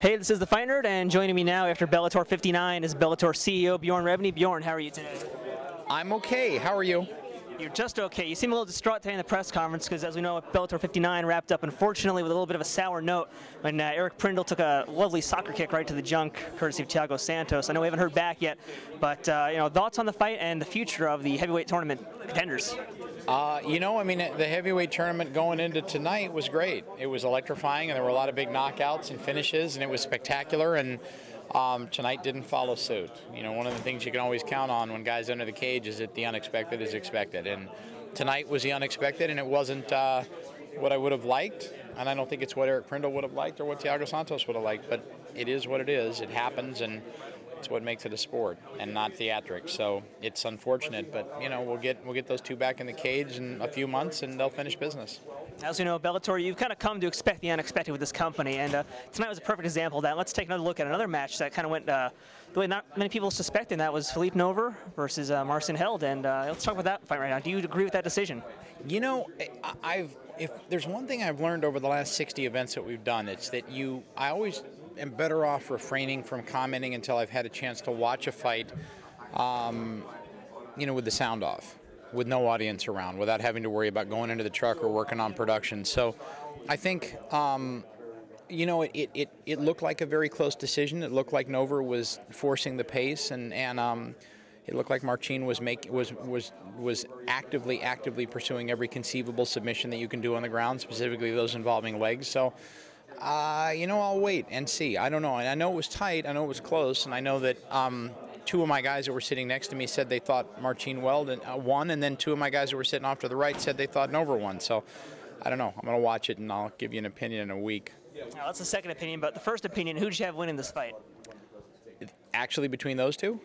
Hey, this is the Fight Nerd, and joining me now after Bellator 59 is Bellator CEO Bjorn Rebney. Bjorn, how are you today? I'm okay. How are you? You're just okay. You seem a little distraught today in the press conference because, as we know, Bellator 59 wrapped up, unfortunately, with a little bit of a sour note when Eric Prindle took a lovely soccer kick right to the junk, courtesy of Thiago Santos. I know we haven't heard back yet, but thoughts on the fight and the future of the heavyweight tournament contenders? The heavyweight tournament going into tonight was great. It was electrifying, and there were a lot of big knockouts and finishes, and it was spectacular, and tonight didn't follow suit. One of the things you can always count on when guys enter the cage is that the unexpected is expected, and tonight was the unexpected, and it wasn't what I would have liked, and I don't think it's what Eric Prindle would have liked or what Thiago Santos would have liked, but it is what it is. It happens, and it's what makes it a sport and not theatrics. So it's unfortunate, but we'll get those two back in the cage in a few months, and they'll finish business. As you know, Bellator, you've kind of come to expect the unexpected with this company, and tonight was a perfect example of that. Let's take another look at another match that kind of went the way not many people suspected. That was Phillipe Nover versus Marcin Held, and let's talk about that fight right now. Do you agree with that decision? If there's one thing I've learned over the last 60 events that we've done, it's that I always am better off refraining from commenting until I've had a chance to watch a fight, with the sound off, with no audience around, without having to worry about going into the truck or working on production. So I think, it looked like a very close decision. It looked like Nover was forcing the pace, and it looked like Marcin was actively pursuing every conceivable submission that you can do on the ground, specifically those involving legs. So, I'll wait and see. I don't know. And I know it was tight. I know it was close. And I know that two of my guys that were sitting next to me said they thought Marcin won, and then two of my guys that were sitting off to the right said they thought Nover won. So, I don't know. I'm going to watch it, and I'll give you an opinion in a week. Now, that's the second opinion, but the first opinion, who did you have winning this fight? Actually, between those two?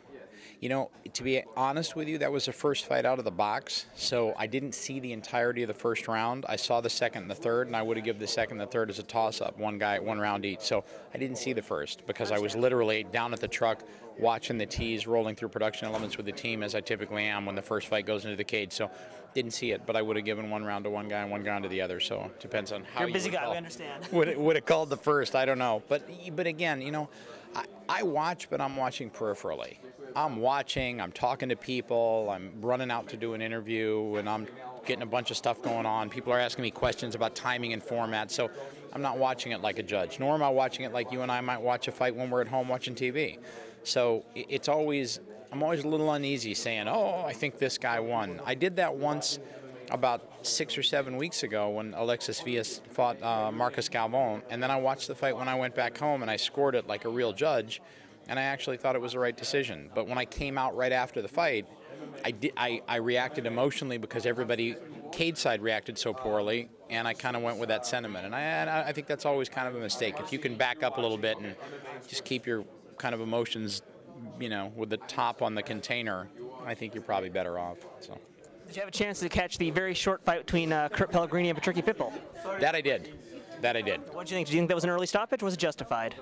To be honest with you, that was the first fight out of the box, so I didn't see the entirety of the first round. I saw the second and the third, and I would have given the second and the third as a toss-up, one round each. So I didn't see the first because I was literally down at the truck watching the tees, rolling through production elements with the team as I typically am when the first fight goes into the cage. So didn't see it, but I would have given one round to one guy and one round to the other. So it depends on how you're a busy guy. We understand. Would have called the first? I don't know. But again, I watch, but I'm watching peripherally. I'm watching, I'm talking to people, I'm running out to do an interview, and I'm getting a bunch of stuff going on. People are asking me questions about timing and format, so I'm not watching it like a judge, nor am I watching it like you and I might watch a fight when we're at home watching TV. So I'm always a little uneasy saying, I think this guy won. I did that once about 6 or 7 weeks ago when Alexis Vias fought Marcus Galvão, and then I watched the fight when I went back home, and I scored it like a real judge, and I actually thought it was the right decision. But when I came out right after the fight, I reacted emotionally because everybody cage side reacted so poorly, and I kind of went with that sentiment. And I think that's always kind of a mistake. If you can back up a little bit and just keep your kind of emotions, with the top on the container, I think you're probably better off. So. Did you have a chance to catch the very short fight between Pellegrino and Patricky Pitbull? That I did. What did you think? Did you think that was an early stoppage, or was it justified?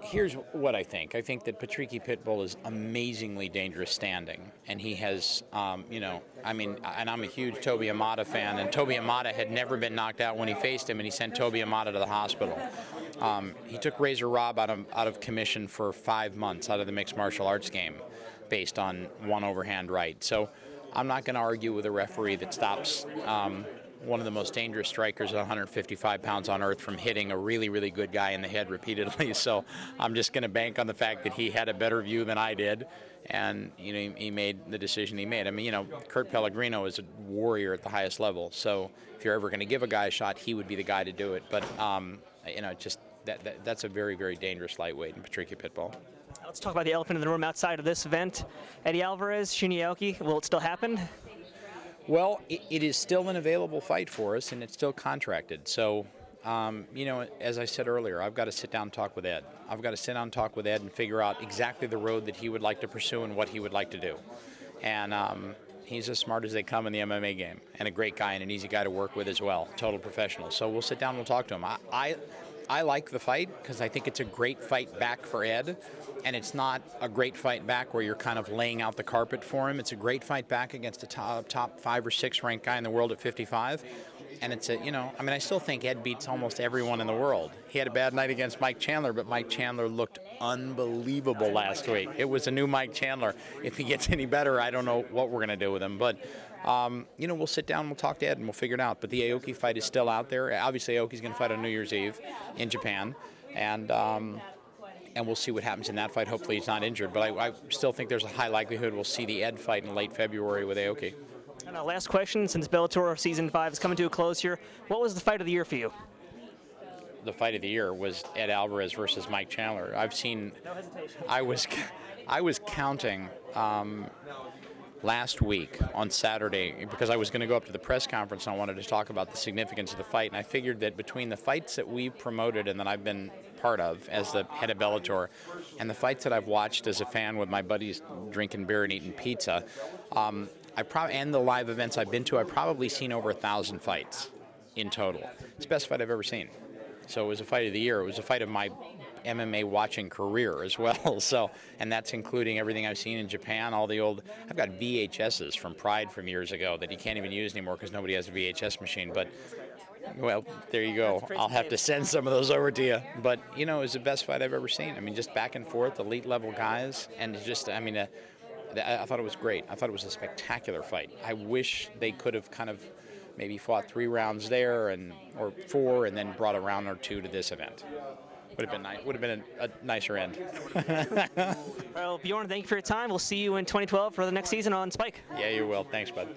Here's what I think. I think that Patricky Pitbull is amazingly dangerous standing, and he has, and I'm a huge Toby Amata fan, and Toby Amata had never been knocked out when he faced him, and he sent Toby Amata to the hospital. He took Razor Rob out of commission for 5 months out of the mixed martial arts game based on one overhand right. So I'm not going to argue with a referee that stops one of the most dangerous strikers at 155 pounds on earth from hitting a really, really good guy in the head repeatedly. So I'm just going to bank on the fact that he had a better view than I did, and he made the decision he made. Kurt Pellegrino is a warrior at the highest level. So if you're ever going to give a guy a shot, he would be the guy to do it. But that's a very, very dangerous lightweight in Patricky Pitbull. Let's talk about the elephant in the room outside of this event. Eddie Alvarez, Shinya Aoki, will it still happen? Well, it is still an available fight for us, and it's still contracted. So, as I said earlier, I've got to sit down and talk with Ed. I've got to sit down and talk with Ed and figure out exactly the road that he would like to pursue and what he would like to do. And he's as smart as they come in the MMA game, and a great guy and an easy guy to work with as well, total professional. So we'll sit down and we'll talk to him. I like the fight because I think it's a great fight back for Ed, and it's not a great fight back where you're kind of laying out the carpet for him. It's a great fight back against a top 5 or 6 ranked guy in the world at 55, And it's I still think Ed beats almost everyone in the world. He had a bad night against Mike Chandler, but Mike Chandler looked unbelievable last week. It was a new Mike Chandler. If he gets any better, I don't know what we're going to do with him. But, we'll sit down, we'll talk to Ed, and we'll figure it out. But the Aoki fight is still out there. Obviously, Aoki's going to fight on New Year's Eve in Japan. And we'll see what happens in that fight. Hopefully he's not injured. But I still think there's a high likelihood we'll see the Ed fight in late February with Aoki. And last question, since Bellator Season 5 is coming to a close here, what was the fight of the year for you? The fight of the year was Ed Alvarez versus Mike Chandler. No hesitation. I was counting last week on Saturday because I was going to go up to the press conference and I wanted to talk about the significance of the fight. And I figured that between the fights that we promoted and that I've been part of as the head of Bellator and the fights that I've watched as a fan with my buddies drinking beer and eating pizza, and the live events I've been to, I've probably seen over 1,000 fights in total. It's the best fight I've ever seen. So it was a fight of the year. It was a fight of my MMA watching career as well. So, and that's including everything I've seen in Japan, I've got VHSs from Pride from years ago that you can't even use anymore because nobody has a VHS machine. But, well, there you go. I'll have to send some of those over to you. But, it was the best fight I've ever seen. Just back and forth, elite level guys, and I thought it was great. I thought it was a spectacular fight. I wish they could have kind of maybe fought 3 rounds there or 4 and then brought a round or 2 to this event. Would have been nice. Would have been a nicer end. Well, Bjorn, thank you for your time. We'll see you in 2012 for the next season on Spike. Yeah, you will. Thanks, bud.